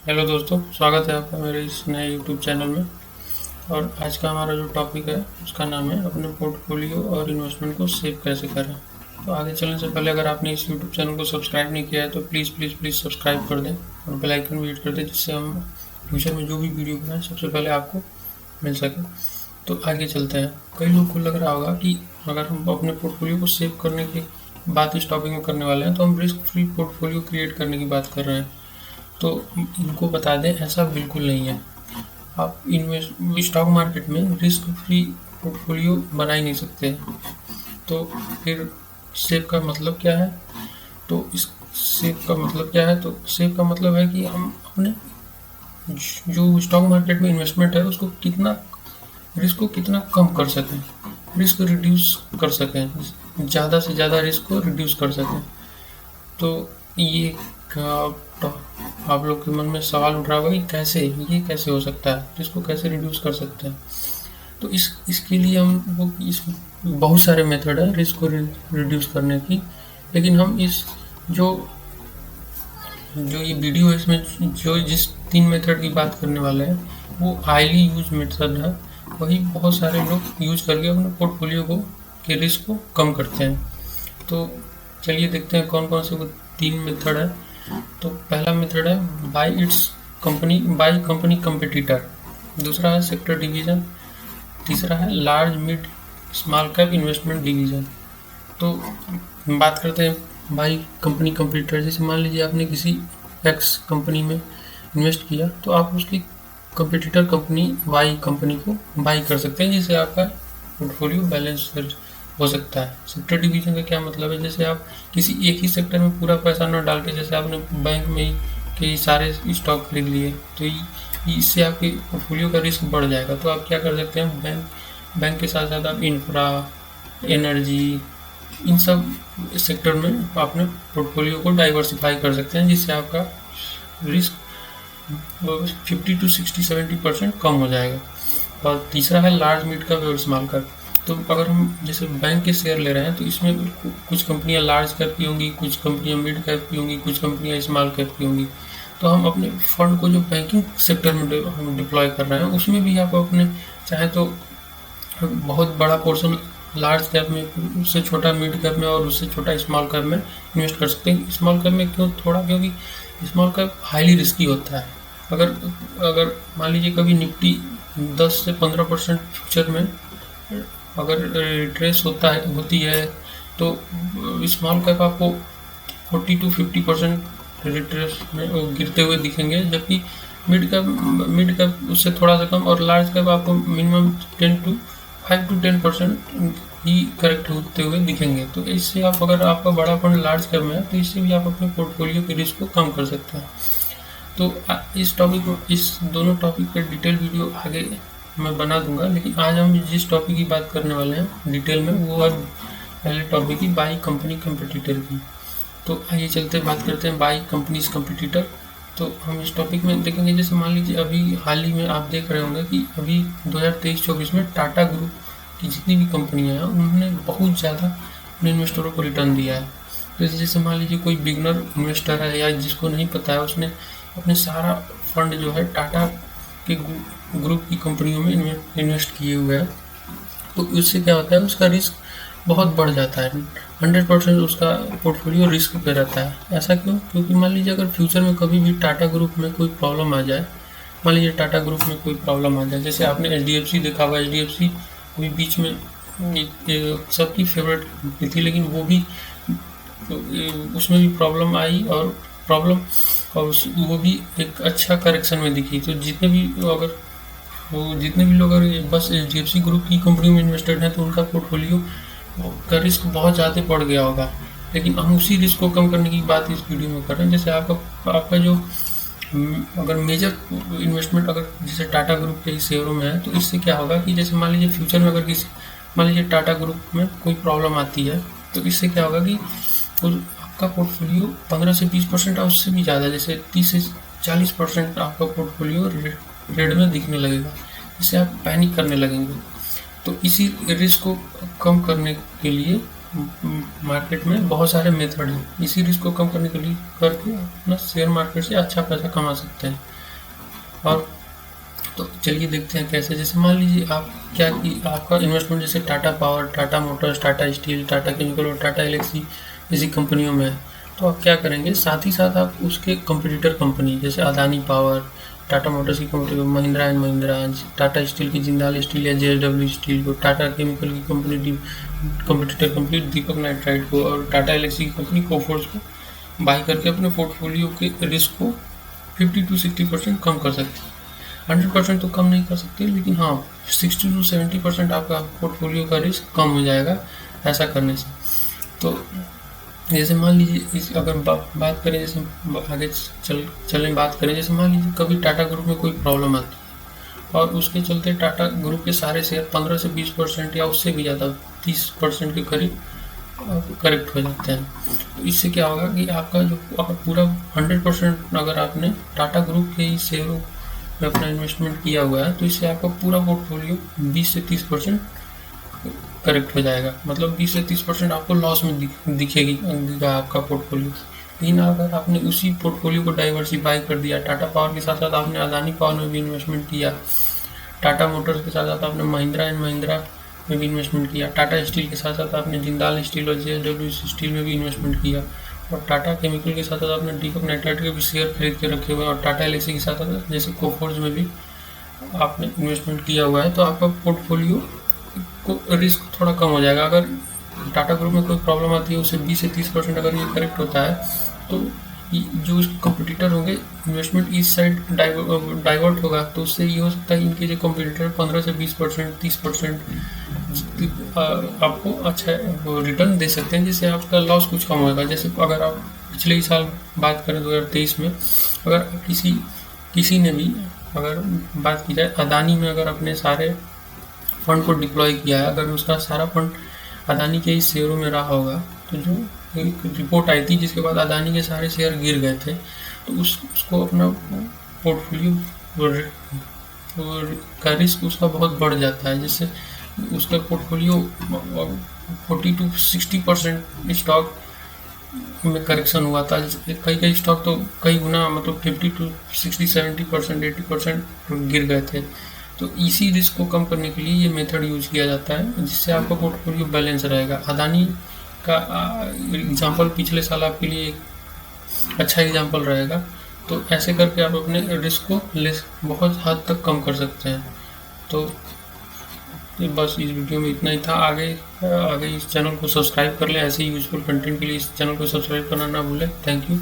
Hello दोस्तों, स्वागत है आपका मेरे इस नए यूट्यूब चैनल में। और आज का हमारा जो टॉपिक है उसका नाम है अपने पोर्टफोलियो और इन्वेस्टमेंट को सेव कैसे करें। तो आगे चलने से पहले अगर आपने इस यूट्यूब चैनल को सब्सक्राइब नहीं किया है तो प्लीज़ प्लीज़ प्लीज़ सब्सक्राइब कर दें और बेल आइकन भी हिट कर दें, जिससे हम फ्यूचर में जो भी वीडियो बनाएं सबसे पहले आपको मिल सके। तो आगे चलते हैं। कई लोग को लग रहा होगा कि अगर हम अपने पोर्टफोलियो को सेव करने की बात इस टॉपिक में करने वाले हैं तो हम रिस्क फ्री पोर्टफोलियो क्रिएट करने की बात कर रहे हैं। तो इनको बता दें, ऐसा बिल्कुल नहीं है। आप इन्वेस्ट स्टॉक मार्केट में रिस्क फ्री पोर्टफोलियो बना ही नहीं सकते। तो फिर सेव का मतलब क्या है? तो इस सेव का मतलब क्या है? तो सेव का मतलब है कि हम अपने जो स्टॉक मार्केट में इन्वेस्टमेंट है उसको कितना रिस्क को कितना कम कर सकें, रिस्क को रिड्यूस कर सकें, ज़्यादा से ज़्यादा रिस्क को रिड्यूस कर सकें। तो ये तो आप लोग के मन में सवाल उठ रहा होगा कि कैसे हो सकता है, इसको कैसे रिड्यूस कर सकते हैं। तो इसके लिए हम वो इस बहुत सारे मेथड है रिस्क को रिड्यूस करने की, लेकिन हम इस जो जो ये वीडियो है इसमें जो जिस 3 मेथड की बात करने वाले हैं वो हाईली यूज मेथड है। वही बहुत सारे लोग यूज करके अपने पोर्टफोलियो को के रिस्क को कम करते हैं। तो चलिए देखते हैं कौन कौन से वो 3 मेथड है। तो पहला मेथड है बाई कंपनी कंपिटिटर, दूसरा है सेक्टर डिवीजन, तीसरा है large mid small cap investment division. तो बात करते हैं बाई कंपनी कंपिटिटर। जैसे मान लीजिए आपने किसी एक्स कंपनी में इन्वेस्ट किया तो आप उसकी कंपिटिटर कंपनी वाई कंपनी को बाई कर सकते हैं, जिससे आपका पोर्टफोलियो बैलेंस हो सकता है। सेक्टर डिवीजन का क्या मतलब है? जैसे आप किसी एक ही सेक्टर में पूरा पैसा न डाल के, जैसे आपने बैंक में के सारे स्टॉक खरीद लिए तो इससे आपके पोर्टफोलियो का रिस्क बढ़ जाएगा। तो आप क्या कर सकते हैं, बैंक के साथ साथ आप इंफ्रा, एनर्जी, इन सब सेक्टर में अपने पोर्टफोलियो को डाइवर्सिफाई कर सकते हैं, जिससे आपका रिस्क 50 to 60-70% कम हो जाएगा। और तीसरा है लार्ज मिड कैप और स्मॉल कैप। तो अगर हम जैसे बैंक के शेयर ले रहे हैं तो इसमें कुछ कंपनियां लार्ज कैप की होंगी, कुछ कंपनियां मिड कैप की होंगी, कुछ कंपनियां स्मॉल कैप की होंगी। तो हम अपने फंड को जो बैंकिंग सेक्टर में हम डिप्लॉय कर रहे हैं उसमें भी आप अपने चाहे तो बहुत बड़ा पोर्शन लार्ज कैप में, उससे छोटा मिड कैप में और उससे छोटा स्मॉल कैप में इन्वेस्ट कर सकते हैं। स्मॉल कैप में क्योंकि स्मॉल कैप हाईली रिस्की होता है। अगर अगर मान लीजिए कभी निफ्टी 10 से 15% फ्यूचर में अगर रिट्रेस होती है तो स्मॉल कैप आपको 40 to 50% रिट्रेस में गिरते हुए दिखेंगे, जबकि मिड कैप उससे थोड़ा सा कम और लार्ज कैप आपको मिनिमम 5 to 10% ही करेक्ट होते हुए दिखेंगे। तो इससे आप अगर आपका बड़ा फंड लार्ज कैप में है तो इससे भी आप अपने पोर्टफोलियो के रिस्क को कम कर सकते हैं। तो इस दोनों टॉपिक पर डिटेल वीडियो आगे मैं बना दूंगा, लेकिन आज हम जिस टॉपिक की बात करने वाले हैं डिटेल में वो है पहले टॉपिक की बाई कंपनी कंपिटिटर की। तो आइए चलते बात करते हैं बाई कंपनीज कंपिटिटर। तो हम इस टॉपिक में देखेंगे, जैसे मान लीजिए अभी हाल ही में आप देख रहे होंगे कि अभी 2023-24 में टाटा ग्रुप की जितनी भी कंपनियां हैं उन्होंने बहुत ज़्यादा अपने इन्वेस्टरों को रिटर्न दिया है। तो जैसे मान लीजिए कोई बिगनर इन्वेस्टर है या जिसको नहीं पता है, उसने अपने सारा फंड जो है टाटा के ग्रुप की कंपनियों में इन्वेस्ट किए हुए हैं। तो उससे क्या होता है, उसका रिस्क बहुत बढ़ जाता है। 100% उसका पोर्टफोलियो रिस्क पे रहता है। ऐसा क्यों? क्योंकि मान लीजिए अगर फ्यूचर में कभी भी टाटा ग्रुप में कोई प्रॉब्लम आ जाए, मान लीजिए टाटा ग्रुप में कोई प्रॉब्लम आ जाए, जैसे आपने HDFC देखा हुआ, HDFC अभी बीच में सबकी फेवरेट थी, लेकिन वो भी उसमें भी प्रॉब्लम आई और वो भी एक अच्छा करेक्शन में दिखी। तो जितने भी लोग अगर बस HDFC ग्रुप की कंपनी में इन्वेस्टेड हैं तो उनका पोर्टफोलियो का रिस्क बहुत ज़्यादा बढ़ गया होगा। लेकिन हम उसी रिस्क को कम करने की बात इस वीडियो में कर रहे हैं। जैसे आपका जो अगर मेजर इन्वेस्टमेंट अगर जैसे टाटा ग्रुप के शेयरों में है तो इससे क्या होगा कि जैसे मान लीजिए फ्यूचर में अगर मान लीजिए टाटा ग्रुप में कोई प्रॉब्लम आती है तो इससे क्या होगा कि आपका पोर्टफोलियो 15 से 20% और उससे भी ज़्यादा, जैसे 30 से 40% आपका पोर्टफोलियो रेड में दिखने लगेगा, जिससे आप पैनिक करने लगेंगे। तो इसी रिस्क को कम करने के लिए मार्केट में बहुत सारे मेथड हैं। इसी रिस्क को कम करने के लिए करके अपना शेयर मार्केट से अच्छा पैसा कमा सकते हैं। और तो चलिए देखते हैं कैसे। जैसे मान लीजिए आप क्या कि आपका इन्वेस्टमेंट जैसे Tata power, Tata Motors, Tata steel, Tata chemical और टाटा एलेक्सी जैसी कंपनियों में है, तो आप क्या करेंगे, साथ ही साथ आप उसके कंपटीटर कंपनी जैसे अदानी पावर, टाटा मोटर्स की कंपनी को महिंद्रा एंड महिंद्रा, टाटा स्टील की जिंदाल स्टील या JSW स्टील को, टाटा केमिकल की कंपनी कंपटीटर कंपनी दीपक नाइट्राइट को और टाटा एलेक्सी की कंपनी कोफोर्स को बाई करके अपने पोर्टफोलियो के रिस्क को 50 to 60% कम कर सकते हैं। 100% तो कम नहीं कर सकते, लेकिन हाँ 60 to 70% आपका पोर्टफोलियो का रिस्क कम हो जाएगा ऐसा करने से। तो जैसे मान लीजिए अगर बात करें, जैसे आगे चलें बात करें, जैसे मान लीजिए कभी टाटा ग्रुप में कोई प्रॉब्लम आती है और उसके चलते टाटा ग्रुप के सारे शेयर 15 से 20% या उससे भी ज़्यादा 30% के करीब करेक्ट हो जाते हैं। तो इससे क्या होगा कि आपका जो पूरा 100% अगर आपने टाटा ग्रुप के ही शेयरों में अपना इन्वेस्टमेंट किया हुआ है, तो इससे आपका पूरा पोर्टफोलियो 20 से 30% करेक्ट हो जाएगा। मतलब 20 से 30% आपको लॉस में दिखेगा आपका पोर्टफोलियो। लेकिन अगर आपने उसी पोर्टफोलियो को डाइवर्सिफाई कर दिया, टाटा पावर के साथ साथ आपने अदानी पावर में भी इन्वेस्टमेंट किया, टाटा मोटर्स के साथ साथ आपने महिंद्रा एंड महिंद्रा में भी इन्वेस्टमेंट किया, टाटा स्टील के साथ साथ आपने जिंदाल स्टील और JSW स्टील में भी इन्वेस्टमेंट किया, और टाटा केमिकल के साथ साथ आपने दीपक नाइट्राइट के भी शेयर खरीद के रखे हुए हैं, और टाटा एलेक्सी के साथ साथ जैसे कोफोर्स में भी आपने इन्वेस्टमेंट किया हुआ है, तो आपका पोर्टफोलियो को रिस्क थोड़ा कम हो जाएगा। अगर टाटा ग्रुप में कोई प्रॉब्लम आती है, उसे 20 से 30% अगर ये करेक्ट होता है, तो जो उसके कंपटीटर होंगे इन्वेस्टमेंट इस साइड डाइवर्ट होगा, तो उससे ये हो सकता है कि इनके जो कंपटीटर 15 से 20% 30% आपको अच्छा रिटर्न दे सकते हैं, जिससे आपका लॉस कुछ कम होगा। जैसे अगर आप पिछले ही साल बात करें 2023 में, अगर किसी ने भी अगर बात की जाए अदानी में, अगर अपने सारे फंड को डिप्लॉय किया है, अगर उसका सारा फंड अदानी के ही शेयरों में रहा होगा, तो जो एक रिपोर्ट आई थी जिसके बाद अदानी के सारे शेयर गिर गए थे, तो उसको अपना पोर्टफोलियो का रिस्क उसका बहुत बढ़ जाता है, जिससे उसका पोर्टफोलियो 40 to 60% स्टॉक में करेक्शन हुआ था। कई स्टॉक तो कई गुना, मतलब 50 to 60, 70%, 80% गिर गए थे। तो इसी रिस्क को कम करने के लिए ये मेथड यूज किया जाता है, जिससे आपका पोर्टफोलियो बैलेंस रहेगा। अदानी का एग्जांपल पिछले साल आपके लिए एक अच्छा एग्जांपल रहेगा। तो ऐसे करके आप अपने रिस्क को बहुत हद तक कम कर सकते हैं। तो बस इस वीडियो में इतना ही था। आगे इस चैनल को सब्सक्राइब कर लें, ऐसे यूजफुल कंटेंट के लिए इस चैनल को सब्सक्राइब करना ना भूलें। Thank you.